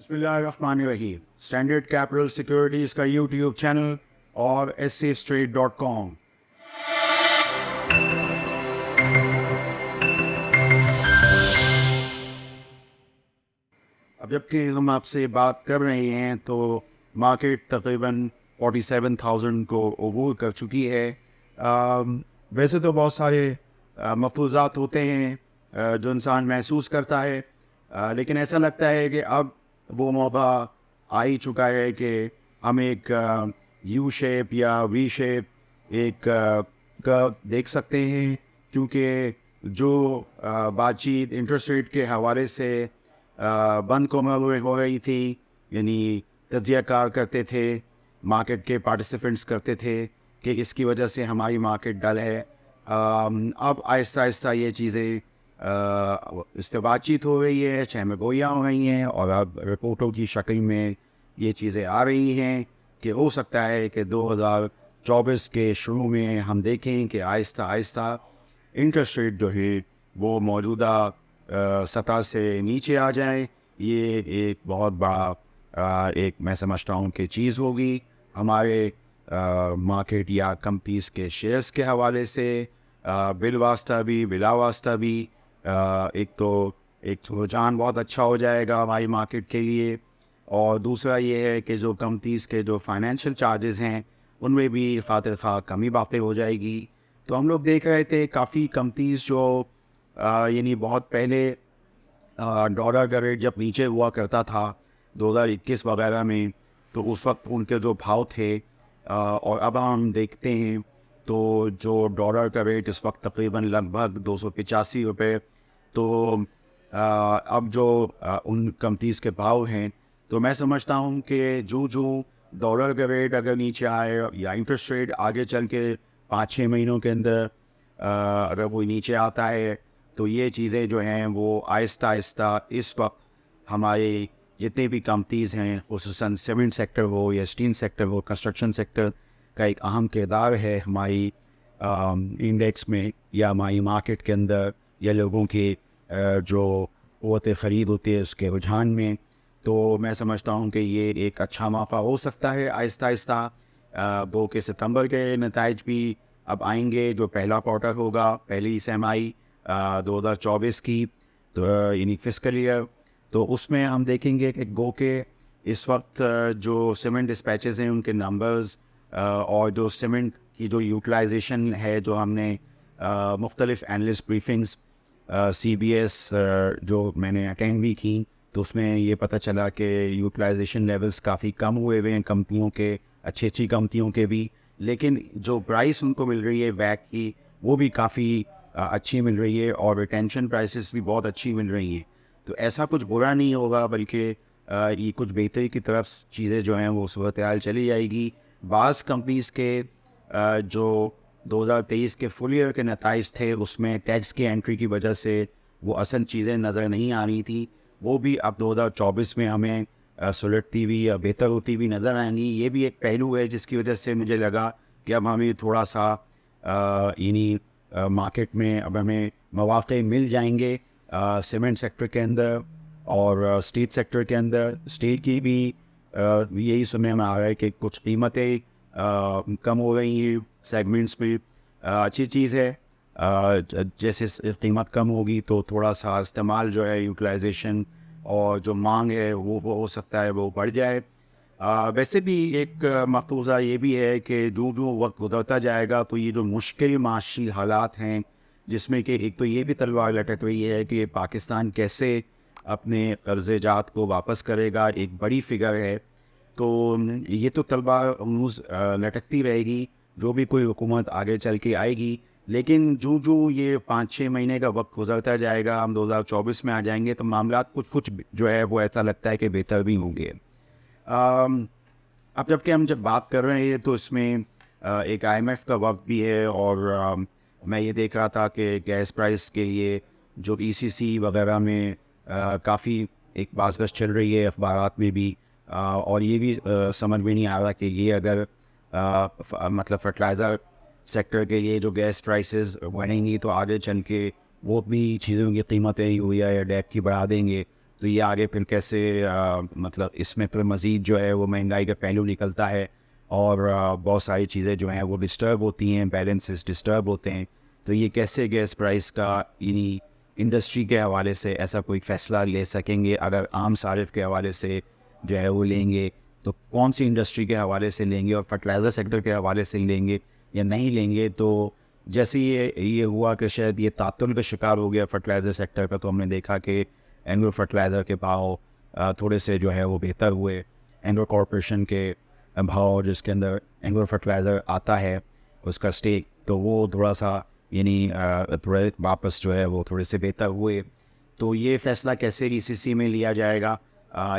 बिस्मिल्लाहिर्रहमानिर्रहीम। Standard capital securities का YouTube channel और SCStrade.com। अब जबकि हम आपसे बात कर रहे हैं तो मार्केट तकरीबन 47,000 को अबूर कर चुकी है। वैसे तो बहुत सारे मफरूज़ात होते हैं जो इंसान महसूस करता है, लेकिन ऐसा लगता है कि अब वो मौका आ ही चुका है कि हम एक यू शेप या वी शेप एक कर्व देख सकते हैं, क्योंकि जो बातचीत इंटरेस्ट रेट के हवाले से बंद कौमों में हो रही थी, यानी तजिया कार करते थे, मार्केट के पार्टिसिपेंट्स करते थे कि इसकी वजह से हमारी मार्केट डल है। अब आहिस्ता आहिस्ता ये चीज़ें इस पर बातचीत हो रही है, छह गोइयाँ हो रही हैं और अब रिपोर्टों की शक्ल में ये चीज़ें आ रही हैं कि हो सकता है कि 2024 के शुरू में हम देखें कि आहिस्ता आहिस्ता इंटरेस्ट रेट जो है वो मौजूदा सतह से नीचे आ जाए। ये एक बहुत बड़ा एक मैं समझता हूँ कि चीज़ होगी हमारे मार्केट या कंपनीज़ के शेयर्स के हवाले से, बिल वास्ता भी बिला वास्ता भी। एक तो एक रुझान बहुत अच्छा हो जाएगा हमारी मार्केट के लिए, और दूसरा ये है कि जो कंपनीज़ के जो फाइनेंशियल चार्जेस हैं उनमें भी खातिर कमी बातें हो जाएगी। तो हम लोग देख रहे थे काफ़ी कंपनीज़ जो यानी बहुत पहले डॉलर का रेट जब नीचे हुआ करता था 2021 वगैरह में, तो उस वक्त उनके जो भाव थे और अब हम देखते हैं तो जो डॉलर का रेट इस वक्त तकरीबन लगभग 285 रुपये। तो अब जो उन कंपनीज़ के भाव हैं, तो मैं समझता हूँ कि जो डॉलर का रेट अगर नीचे आए या इंटरेस्ट रेट आगे चल के 5-6 महीनों के अंदर अगर वो नीचे आता है, तो ये चीज़ें जो हैं वो आहिस्ता आहिस्ता इस वक्त हमारे जितने भी कंपनीज़ हैं, खुसूसन सीमेंट सेक्टर हो या स्टील सेक्टर हो, कंस्ट्रक्शन सेक्टर का एक अहम किरदार है हमारी इंडेक्स में या हमारी मार्केट के अंदर या लोगों की जो क़ुव्वत ख़रीद होती है उसके रुझान में। तो मैं समझता हूँ कि ये एक अच्छा मौका हो सकता है आहिस्ता आहिस्ता। वो कि सितंबर के नताइज भी अब आएंगे, जो पहला क्वार्टर होगा, पहली सेमाई 2024 की, तो यानी फिस्कल ईयर, तो उसमें हम देखेंगे कि गो के इस वक्त जो सीमेंट डिस्पैचेस हैं उनके नंबर्स और जो सीमेंट की जो यूटिलाइजेशन है, जो हमने मुख्तलिफ एनालिस्ट ब्रीफिंग्स CBS जो मैंने अटेंड भी की, तो उसमें ये पता चला कि यूटिलाइजेशन लेवल्स काफ़ी कम हुए हुए हैं कंपनियों के, अच्छी कंपनियों के भी, लेकिन जो प्राइस उनको मिल रही है वैक की वो भी काफ़ी अच्छी मिल रही है और रिटेंशन प्राइसेस भी बहुत अच्छी मिल रही हैं। तो ऐसा कुछ बुरा नहीं होगा, बल्कि ये कुछ बेहतरी की तरफ चीज़ें जो हैं वो सूरत हाल चली जाएगी। बाज़ कंपनीज़ के जो 2023 के फुल ईयर के नताइज थे उसमें टैक्स की एंट्री की वजह से वो असल चीज़ें नज़र नहीं आ रही थी, वो भी अब 2024 में हमें सुलटती हुई या बेहतर होती हुई नज़र आएंगी। ये भी एक पहलू है जिसकी वजह से मुझे लगा कि अब हमें थोड़ा सा यानी मार्केट में अब हमें मौक़े मिल जाएंगे सीमेंट सेक्टर के अंदर और स्टील सेक्टर के अंदर। स्टील की भी यही सुनने में आ रहा है कि कुछ कीमतें कम हो रही हैं सेगमेंट्स में, अच्छी चीज़ है। जैसे कीमत कम होगी तो थोड़ा सा इस्तेमाल जो है यूटिलाइजेशन और जो मांग है वो हो सकता है वो बढ़ जाए। वैसे भी एक मफरूज़ा ये भी है कि जो वक्त गुजरता जाएगा तो ये जो मुश्किल माशी हालात हैं, जिसमें कि एक तो ये भी तलवार लटक रही है कि पाकिस्तान कैसे अपने कर्ज़े जात को वापस करेगा, एक बड़ी फिगर है। तो ये तो तलवार अमरूज़ लटकती रहेगी जो भी कोई हुकूमत आगे चल के आएगी, लेकिन जो ये 5-6 महीने का वक्त गुजरता जाएगा, हम 2024 में आ जाएंगे तो मामला कुछ जो है वो ऐसा लगता है कि बेहतर भी होंगे। अब जब बात कर रहे हैं तो इसमें एक IMF का वक्त भी है, और मैं ये देख रहा था कि गैस प्राइस के लिए जो ECC वगैरह में काफ़ी एक बाज़गश चल रही है अखबारात में भी, और ये भी समझ में नहीं आ रहा कि ये अगर मतलब फर्टिलाइज़र सेक्टर के लिए जो गैस प्राइसेस बढ़ेंगी तो आगे चल के वो भी चीज़ों की कीमतें यूरिया या डैप की बढ़ा देंगे, तो ये आगे फिर कैसे मतलब इसमें फिर मज़ीद जो है वो महंगाई का पहलू निकलता है और बहुत सारी चीज़ें जो हैं वो डिस्टर्ब होती हैं, बैलेंसेस डिस्टर्ब होते हैं। तो ये कैसे गैस प्राइस का यानी इंडस्ट्री के हवाले से ऐसा कोई फ़ैसला ले सकेंगे? अगर आम सारिफ के हवाले से जो है वो लेंगे, तो कौन सी इंडस्ट्री के हवाले से लेंगे और फर्टिलाइज़र सेक्टर के हवाले से लेंगे या नहीं लेंगे? तो जैसे ये हुआ कि शायद ये तातुल का शिकार हो गया फर्टिलाइज़र सेक्टर का, तो हमने देखा कि एंग्रो फर्टिलाइज़र के भाव थोड़े से जो है वो बेहतर हुए। एंग्रो कॉरपोरेशन के भाव जिसके अंदर एंग्रो फर्टिलाइज़र आता है उसका स्टेक, तो वो थोड़ा सा यानी थोड़े वापस जो है वो थोड़े से बेहतर हुए। तो ये फ़ैसला कैसे ईसीसी में लिया जाएगा,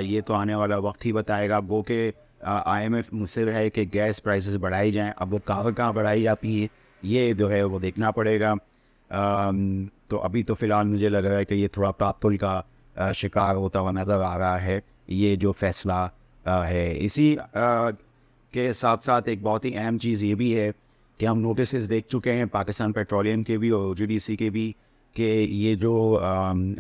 ये तो आने वाला वक्त ही बताएगा। वो कि आईएमएफ मुझसे है कि गैस प्राइसेस बढ़ाई जाएँ, अब वो कहाँ कहाँ बढ़ाई जाती है ये जो है वो देखना पड़ेगा। तो अभी तो फ़िलहाल मुझे लग रहा है कि ये थोड़ा तातुल का शिकार होता हुआ नज़र आ रहा है, ये जो फ़ैसला है। इसी के साथ साथ एक बहुत ही अहम चीज़ ये भी है कि हम नोटिसेस देख चुके हैं पाकिस्तान पेट्रोलियम के भी और ओजीडीसी के भी कि ये जो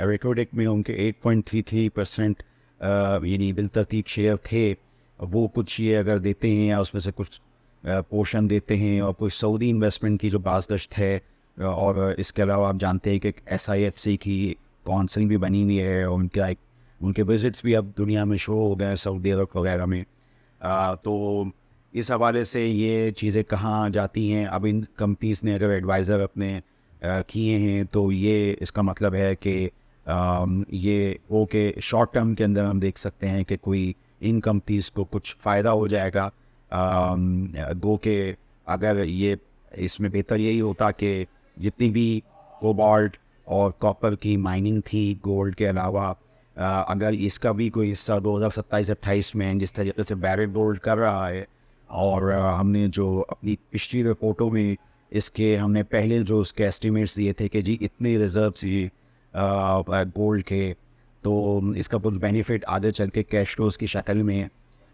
रिकॉर्डिक में उनके 8.33% यानी बिलतरतीब शेयर थे, वो कुछ ये अगर देते हैं या उसमें से कुछ पोर्शन देते हैं और कुछ सऊदी इन्वेस्टमेंट की जो बाज़गश्त है, और इसके अलावा आप जानते हैं कि एसआईएफसी की कौंसिल भी बनी हुई है और उनके विजिट्स भी अब दुनिया में शो हो गए हैं सऊदी अरब वगैरह में। तो इस हवाले से ये चीज़ें कहाँ जाती हैं, अब इन कंपनीज़ ने अगर एडवाइज़र अपने किए हैं तो ये इसका मतलब है कि ये वो के शॉर्ट टर्म के अंदर हम देख सकते हैं कि कोई इन कंपनीज़ को कुछ फ़ायदा हो जाएगा। गो के अगर ये इसमें बेहतर यही होता कि जितनी भी कोबाल्ट और कॉपर की माइनिंग थी गोल्ड के अलावा, अगर इसका भी कोई हिस्सा 2027-28 में जिस तरीके से बैरेट गोल्ड कर रहा है, और हमने जो अपनी पिछली रिपोर्टों में इसके हमने पहले जो उसके एस्टिमेट्स दिए थे कि जी इतने रिजर्व्स ये गोल्ड के, तो इसका कुछ बेनिफिट आगे चल के कैश फ्लोज की शक्ल में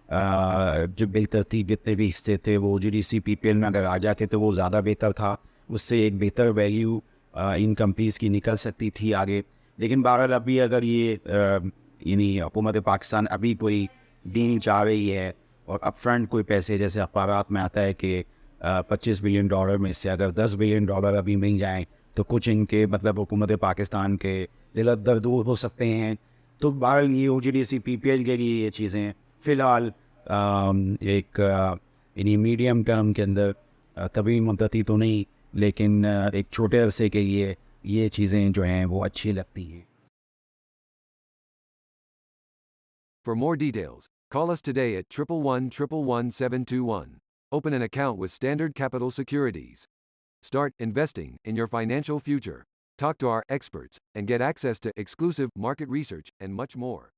जो बेतरतीब जितने भी हिस्से थे वो जीडीसी पीपीएल में अगर आ जाते तो वो ज़्यादा बेहतर था, उससे एक बेहतर वैल्यू इन कंपनीज़ की निकल सकती थी आगे। लेकिन बहरहाल अभी अगर ये यानी हुकूमत पाकिस्तान अभी कोई डील चाह रही है और अपफ्रंट कोई पैसे, जैसे अखबारात में आता है कि $25 बिलियन में से अगर $10 बिलियन अभी मिल जाएँ तो कुछ इनके मतलब हुकूमत पाकिस्तान के दिल दर्द दूर हो सकते हैं। तो बहरहाल ये ओजीडीसी पीपीएल के लिए ये चीज़ें फ़िलहाल एक यानी मीडियम टर्म के अंदर तभी मुद्दती तो नहीं, लेकिन एक छोटे अरसे के लिए ये चीज़ें जो हैं वो अच्छी लगती हैं। For more details, call us today at 111-111-721. Open an account with Standard Capital Securities. Start investing in your financial future. Talk to our experts and get access to exclusive market research and much more.